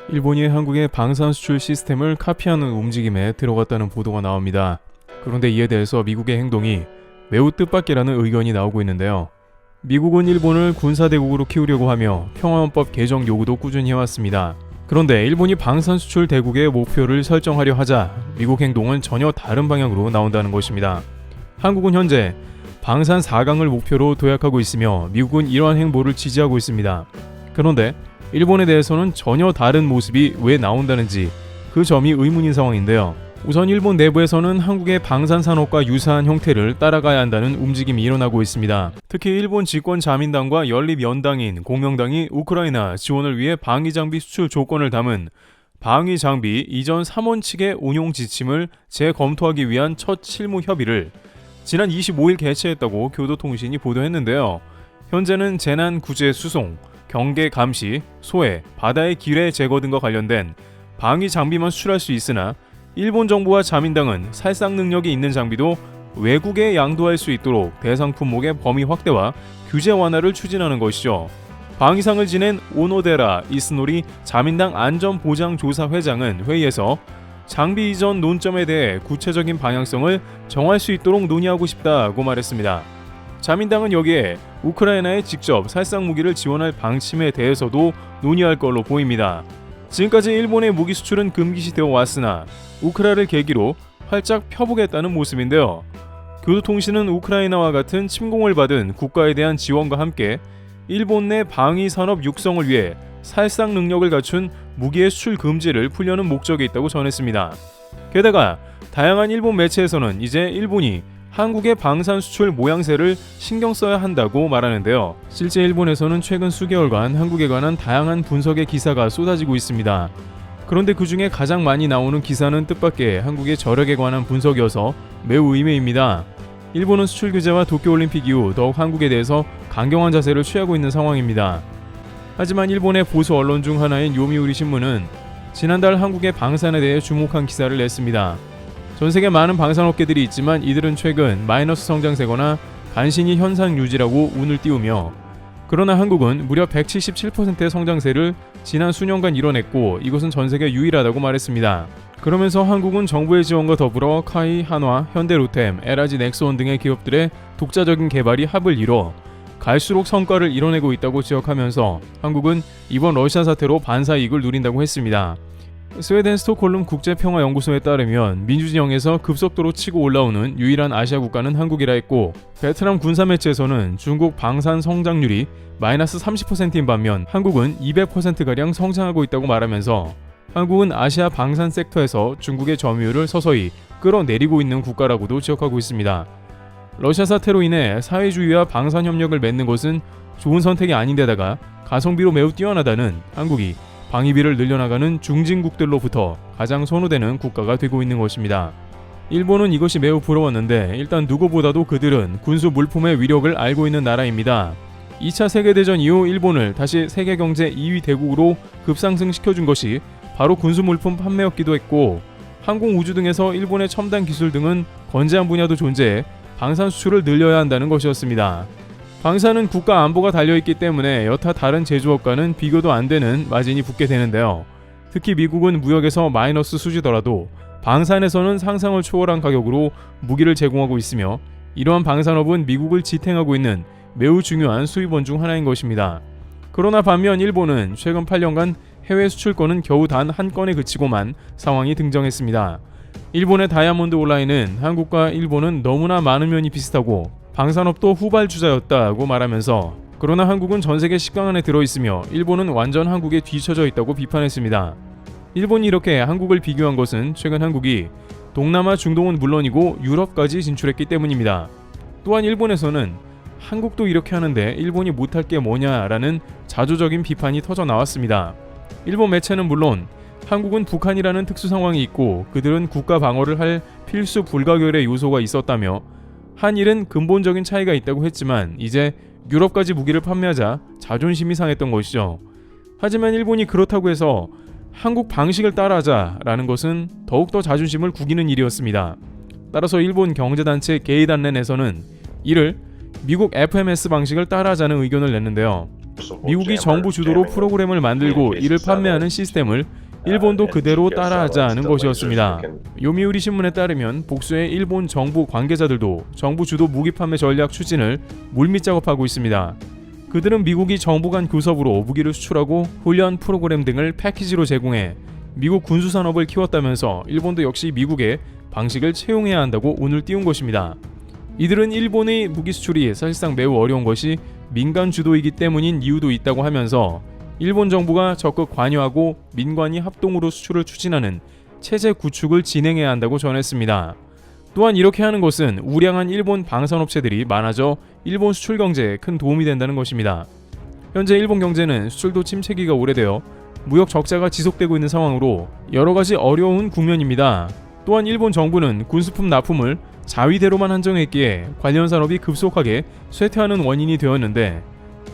일본이 한국의 방산 수출 시스템을 카피하는 움직임에 들어갔다는 보도가 나옵니다. 그런데 이에 대해서 미국의 행동이 매우 뜻밖이라는 의견이 나오고 있는데요. 미국은 일본을 군사대국으로 키우려고 하며 평화헌법 개정 요구도 꾸준히 해왔습니다. 그런데 일본이 방산 수출 대국의 목표를 설정하려 하자 미국 행동은 전혀 다른 방향으로 나온다는 것입니다. 한국은 현재 방산 4강을 목표로 도약하고 있으며 미국은 이러한 행보를 지지하고 있습니다. 그런데 일본에 대해서는 전혀 다른 모습이 왜 나온다는지 그 점이 의문인 상황인데요. 우선 일본 내부에서는 한국의 방산산업과 유사한 형태를 따라가야 한다는 움직임이 일어나고 있습니다. 특히 일본 집권 자민당과 연립연당인 공명당이 우크라이나 지원을 위해 방위장비 수출 조건을 담은 방위장비 이전 3원칙의 운용 지침을 재검토하기 위한 첫 실무 협의를 지난 25일 개최했다고 교도통신이 보도했는데요. 현재는 재난 구제 수송, 경계 감시, 소해, 바다의 기뢰 제거 등과 관련된 방위 장비만 수출할 수 있으나 일본 정부와 자민당은 살상 능력이 있는 장비도 외국에 양도할 수 있도록 대상 품목의 범위 확대와 규제 완화를 추진하는 것이죠. 방위상을 지낸 오노데라 이스노리 자민당 안전보장조사 회장은 회의에서 장비 이전 논점에 대해 구체적인 방향성을 정할 수 있도록 논의하고 싶다고 말했습니다. 자민당은 여기에 우크라이나에 직접 살상 무기를 지원할 방침에 대해서도 논의할 걸로 보입니다. 지금까지 일본의 무기 수출은 금기시되어 왔으나 우크라를 계기로 활짝 펴보겠다는 모습인데요. 교도통신은 우크라이나와 같은 침공을 받은 국가에 대한 지원과 함께 일본 내 방위 산업 육성을 위해 살상 능력을 갖춘 무기의 수출 금지를 풀려는 목적이 있다고 전했습니다. 게다가 다양한 일본 매체에서는 이제 일본이 한국의 방산 수출 모양새를 신경 써야 한다고 말하는데요. 실제 일본에서는 최근 수개월간 한국에 관한 다양한 분석의 기사가 쏟아지고 있습니다. 그런데 그 중에 가장 많이 나오는 기사는 뜻밖의 한국의 저력에 관한 분석이어서 매우 의외입니다. 일본은 수출 규제와 도쿄올림픽 이후 더욱 한국에 대해서 강경한 자세를 취하고 있는 상황입니다. 하지만 일본의 보수 언론 중 하나인 요미우리 신문은 지난달 한국의 방산에 대해 주목한 기사를 냈습니다. 전세계 많은 방산업계들이 있지만 이들은 최근 마이너스 성장세거나 간신히 현상 유지라고 운을 띄우며 그러나 한국은 무려 177%의 성장세를 지난 수년간 이뤄냈고 이것은 전세계 유일하다고 말했습니다. 그러면서 한국은 정부의 지원과 더불어 카이, 한화, 현대로템, LG 넥스원 등의 기업들의 독자적인 개발이 합을 이뤄 갈수록 성과를 이뤄내고 있다고 지적하면서 한국은 이번 러시아 사태로 반사이익을 누린다고 했습니다. 스웨덴 스톡홀름 국제평화연구소에 따르면 민주진영에서 급속도로 치고 올라오는 유일한 아시아 국가는 한국이라 했고 베트남 군사매체에서는 중국 방산 성장률이 마이너스 30%인 반면 한국은 200%가량 성장하고 있다고 말하면서 한국은 아시아 방산 섹터에서 중국의 점유율을 서서히 끌어내리고 있는 국가라고도 지적하고 있습니다. 러시아 사태로 인해 사회주의와 방산 협력을 맺는 것은 좋은 선택이 아닌데다가 가성비로 매우 뛰어나다는 한국이 방위비를 늘려나가는 중진국들로부터 가장 선호되는 국가가 되고 있는 것입니다. 일본은 이것이 매우 부러웠는데 일단 누구보다도 그들은 군수 물품의 위력을 알고 있는 나라입니다. 2차 세계대전 이후 일본을 다시 세계경제 2위 대국으로 급상승시켜준 것이 바로 군수 물품 판매였기도 했고 항공 우주 등에서 일본의 첨단 기술 등은 건재한 분야도 존재해 방산 수출을 늘려야 한다는 것이었습니다. 방산은 국가 안보가 달려있기 때문에 여타 다른 제조업과는 비교도 안 되는 마진이 붙게 되는데요. 특히 미국은 무역에서 마이너스 수지더라도 방산에서는 상상을 초월한 가격으로 무기를 제공하고 있으며 이러한 방산업은 미국을 지탱하고 있는 매우 중요한 수입원 중 하나인 것입니다. 그러나 반면 일본은 최근 8년간 해외 수출권은 겨우 단 한 건에 그치고만 상황이 등장했습니다. 일본의 다이아몬드 온라인은 한국과 일본은 너무나 많은 면이 비슷하고 방산업도 후발주자였다고 말하면서 그러나 한국은 전세계 10강 안에 들어있으며 일본은 완전 한국에 뒤처져 있다고 비판했습니다. 일본이 이렇게 한국을 비교한 것은 최근 한국이 동남아 중동은 물론이고 유럽까지 진출했기 때문입니다. 또한 일본에서는 한국도 이렇게 하는데 일본이 못할 게 뭐냐라는 자조적인 비판이 터져 나왔습니다. 일본 매체는 물론 한국은 북한이라는 특수 상황이 있고 그들은 국가 방어를 할 필수 불가결의 요소가 있었다며 한일은 근본적인 차이가 있다고 했지만 이제 유럽까지 무기를 판매하자 자존심이 상했던 것이죠. 하지만 일본이 그렇다고 해서 한국 방식을 따라하자라는 것은 더욱더 자존심을 구기는 일이었습니다. 따라서 일본 경제단체 게이단렌에서는 이를 미국 FMS 방식을 따라하자는 의견을 냈는데요. 미국이 정부 주도로 프로그램을 만들고 이를 판매하는 시스템을 일본도 그대로 따라하자는 것이었습니다. 요미우리 신문에 따르면 복수의 일본 정부 관계자들도 정부 주도 무기 판매 전략 추진을 물밑 작업하고 있습니다. 그들은 미국이 정부 간 교섭으로 무기를 수출하고 훈련 프로그램 등을 패키지로 제공해 미국 군수 산업을 키웠다면서 일본도 역시 미국의 방식을 채용해야 한다고 운을 띄운 것입니다. 이들은 일본의 무기 수출이 사실상 매우 어려운 것이 민간 주도이기 때문인 이유도 있다고 하면서 일본 정부가 적극 관여하고 민관이 합동으로 수출을 추진하는 체제 구축을 진행해야 한다고 전했습니다. 또한 이렇게 하는 것은 우량한 일본 방산업체들이 많아져 일본 수출 경제에 큰 도움이 된다는 것입니다. 현재 일본 경제는 수출도 침체기가 오래되어 무역 적자가 지속되고 있는 상황으로 여러 가지 어려운 국면입니다. 또한 일본 정부는 군수품 납품을 자위대로만 한정했기에 관련 산업이 급속하게 쇠퇴하는 원인이 되었는데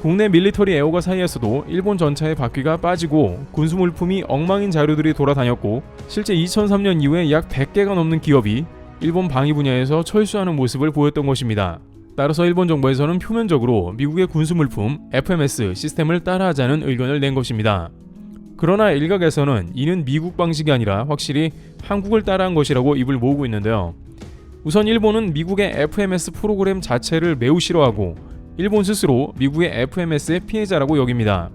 국내 밀리터리 애호가 사이에서도 일본 전차의 바퀴가 빠지고 군수 물품이 엉망인 자료들이 돌아다녔고 실제 2003년 이후에 약 100개가 넘는 기업이 일본 방위 분야에서 철수하는 모습을 보였던 것입니다. 따라서 일본 정부에서는 표면적으로 미국의 군수 물품 FMS 시스템을 따라하자는 의견을 낸 것입니다. 그러나 일각에서는 이는 미국 방식이 아니라 확실히 한국을 따라한 것이라고 입을 모으고 있는데요. 우선 일본은 미국의 FMS 프로그램 자체를 매우 싫어하고 일본 스스로 미국의 FMS의 피해자라고 여깁니다.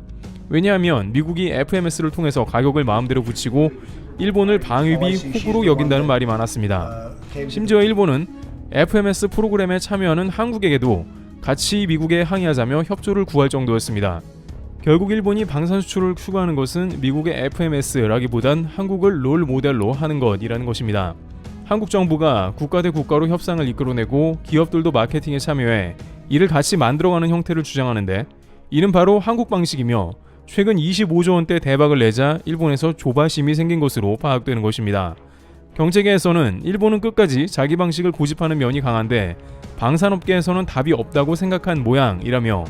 왜냐하면 미국이 FMS를 통해서 가격을 마음대로 붙이고 일본을 방위비 호구로 여긴다는 말이 많았습니다. 심지어 일본은 FMS 프로그램에 참여하는 한국에게도 같이 미국에 항의하자며 협조를 구할 정도였습니다. 결국 일본이 방산 수출을 추구하는 것은 미국의 FMS라기보단 한국을 롤 모델로 하는 것이라는 것입니다. 한국 정부가 국가 대 국가로 협상을 이끌어내고 기업들도 마케팅에 참여해 이를 같이 만들어가는 형태를 주장하는데 이는 바로 한국 방식이며 최근 25조 원대 대박을 내자 일본에서 조바심이 생긴 것으로 파악되는 것입니다. 경제계에서는 일본은 끝까지 자기 방식을 고집하는 면이 강한데 방산업계에서는 답이 없다고 생각한 모양이라며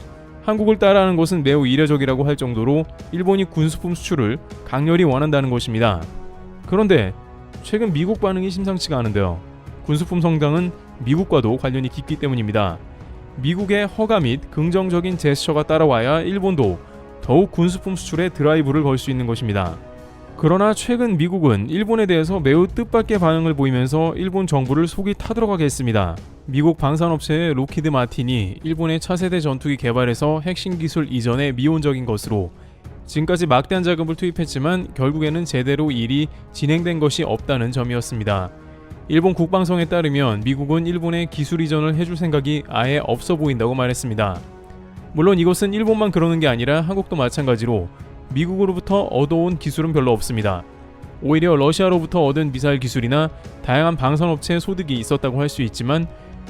한국을 따라하는 것은 매우 이례적이라고 할 정도로 일본이 군수품 수출을 강렬히 원한다는 것입니다. 그런데 최근 미국 반응이 심상치가 않은데요. 군수품 성장은 미국과도 관련이 깊기 때문입니다. 미국의 허가 및 긍정적인 제스처가 따라와야 일본도 더욱 군수품 수출에 드라이브를 걸 수 있는 것입니다. 그러나 최근 미국은 일본에 대해서 매우 뜻밖의 반응을 보이면서 일본 정부를 속이 타들어가게 했습니다. 미국 방산업체의 로키드 마틴이 일본의 차세대 전투기 개발에서 핵심 기술 이전에 미온적인 것으로 지금까지 막대한 자금을 투입했지만 결국에는 제대로 일이 진행된 것이 없다는 점이었습니다. 일본 국방성에 따르면 미국은 일본에 기술 이전을 해줄 생각이 아예 없어 보인다고 말했습니다. 물론 이것은 일본만 그러는 게 아니라 한국도 마찬가지로 미국으로부터 얻어온 기술은 별로 없습니다. 오히려 러시아로부터 얻은 미사일 기술이나 다양한 방산업체의 소득이 있었다고 할 수 있지만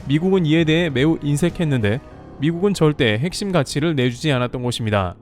미국은 이에 대해 매우 인색했는데 미국은 절대 핵심 가치를 내주지 않았던 것입니다.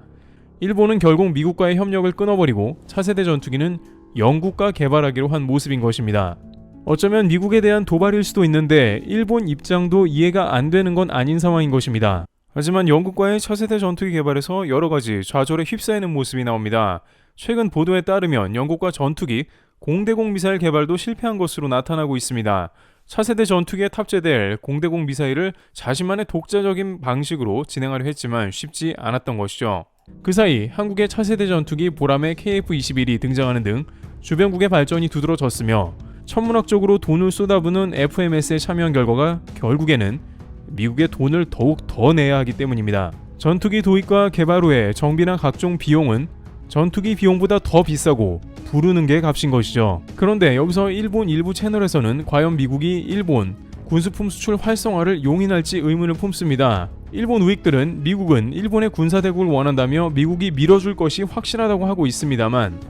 일본은 결국 미국과의 협력을 끊어버리고 차세대 전투기는 영국과 개발하기로 한 모습인 것입니다. 어쩌면 미국에 대한 도발일 수도 있는데 일본 입장도 이해가 안 되는 건 아닌 상황인 것입니다. 하지만 영국과의 차세대 전투기 개발에서 여러가지 좌절에 휩싸이는 모습이 나옵니다. 최근 보도에 따르면 영국과 전투기 공대공 미사일 개발도 실패한 것으로 나타나고 있습니다. 차세대 전투기에 탑재될 공대공 미사일을 자신만의 독자적인 방식으로 진행하려 했지만 쉽지 않았던 것이죠. 그 사이 한국의 차세대 전투기 보람의 KF-21이 등장하는 등 주변국의 발전이 두드러졌으며 천문학적으로 돈을 쏟아부는 FMS에 참여한 결과가 결국에는 미국의 돈을 더욱 더 내야 하기 때문입니다. 전투기 도입과 개발 후에 정비나 각종 비용은 전투기 비용보다 더 비싸고 부르는 게 값인 것이죠. 그런데 여기서 일본 일부 채널에서는 과연 미국이 일본 군수품 수출 활성화를 용인할지 의문을 품습니다. 일본 우익들은 미국은 일본의 군사대국을 원한다며 미국이 밀어줄 것이 확실하다고 하고 있습니다만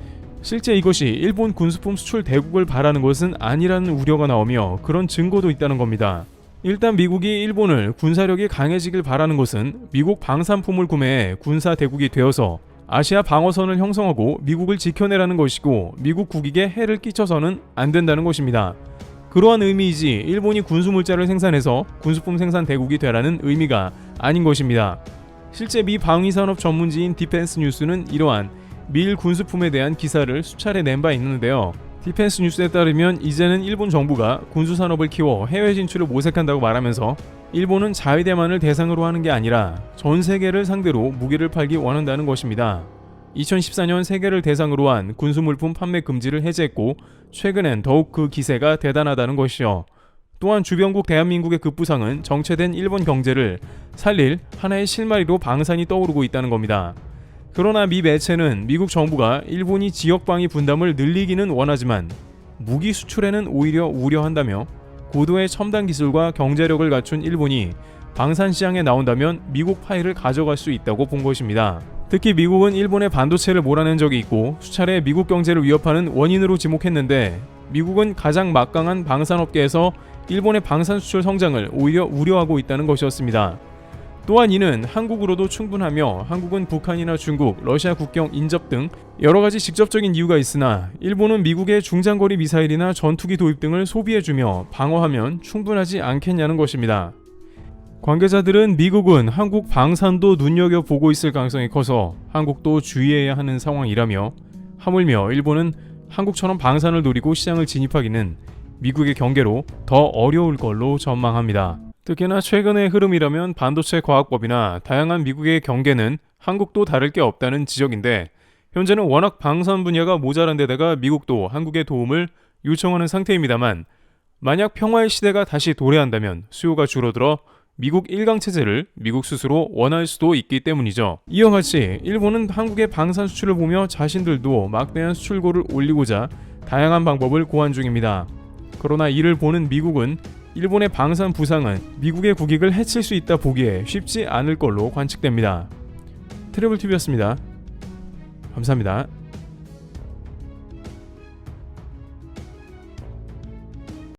실제 이것이 일본 군수품 수출 대국을 바라는 것은 아니라는 우려가 나오며 그런 증거도 있다는 겁니다. 일단 미국이 일본을 군사력이 강해지길 바라는 것은 미국 방산품을 구매해 군사 대국이 되어서 아시아 방어선을 형성하고 미국을 지켜내라는 것이고 미국 국익에 해를 끼쳐서는 안 된다는 것입니다. 그러한 의미이지 일본이 군수물자를 생산해서 군수품 생산 대국이 되라는 의미가 아닌 것입니다. 실제 미 방위산업 전문지인 디펜스 뉴스는 이러한 미일 군수품에 대한 기사를 수차례 낸 바 있는데요. 디펜스 뉴스에 따르면 이제는 일본 정부가 군수산업을 키워 해외 진출을 모색한다고 말하면서 일본은 자위대만을 대상으로 하는 게 아니라 전 세계를 상대로 무기를 팔기 원한다는 것입니다. 2014년 세계를 대상으로 한 군수물품 판매 금지를 해제했고 최근엔 더욱 그 기세가 대단하다는 것이요. 또한 주변국 대한민국의 급부상은 정체된 일본 경제를 살릴 하나의 실마리로 방산이 떠오르고 있다는 겁니다. 그러나 미 매체는 미국 정부가 일본이 지역방위 분담을 늘리기는 원하지만 무기 수출에는 오히려 우려한다며 고도의 첨단 기술과 경제력을 갖춘 일본이 방산 시장에 나온다면 미국 파일을 가져갈 수 있다고 본 것입니다. 특히 미국은 일본의 반도체를 몰아낸 적이 있고 수차례 미국 경제를 위협하는 원인으로 지목했는데 미국은 가장 막강한 방산업계에서 일본의 방산 수출 성장을 오히려 우려하고 있다는 것이었습니다. 또한 이는 한국으로도 충분하며 한국은 북한이나 중국, 러시아 국경 인접 등 여러가지 직접적인 이유가 있으나 일본은 미국의 중장거리 미사일이나 전투기 도입 등을 소비해주며 방어하면 충분하지 않겠냐는 것입니다. 관계자들은 미국은 한국 방산도 눈여겨보고 있을 가능성이 커서 한국도 주의해야 하는 상황이라며 하물며 일본은 한국처럼 방산을 노리고 시장을 진입하기는 미국의 경계로 더 어려울 걸로 전망합니다. 특히나 최근의 흐름이라면 반도체 과학법이나 다양한 미국의 경계는 한국도 다를 게 없다는 지적인데 현재는 워낙 방산 분야가 모자란 데다가 미국도 한국의 도움을 요청하는 상태입니다만 만약 평화의 시대가 다시 도래한다면 수요가 줄어들어 미국 1강 체제를 미국 스스로 원할 수도 있기 때문이죠. 이와 같이 일본은 한국의 방산 수출을 보며 자신들도 막대한 수출고를 올리고자 다양한 방법을 고안 중입니다. 그러나 이를 보는 미국은 일본의 방산 부상은 미국의 국익을 해칠 수 있다 보기에 쉽지 않을 걸로 관측됩니다. 트래블TV였습니다. 감사합니다.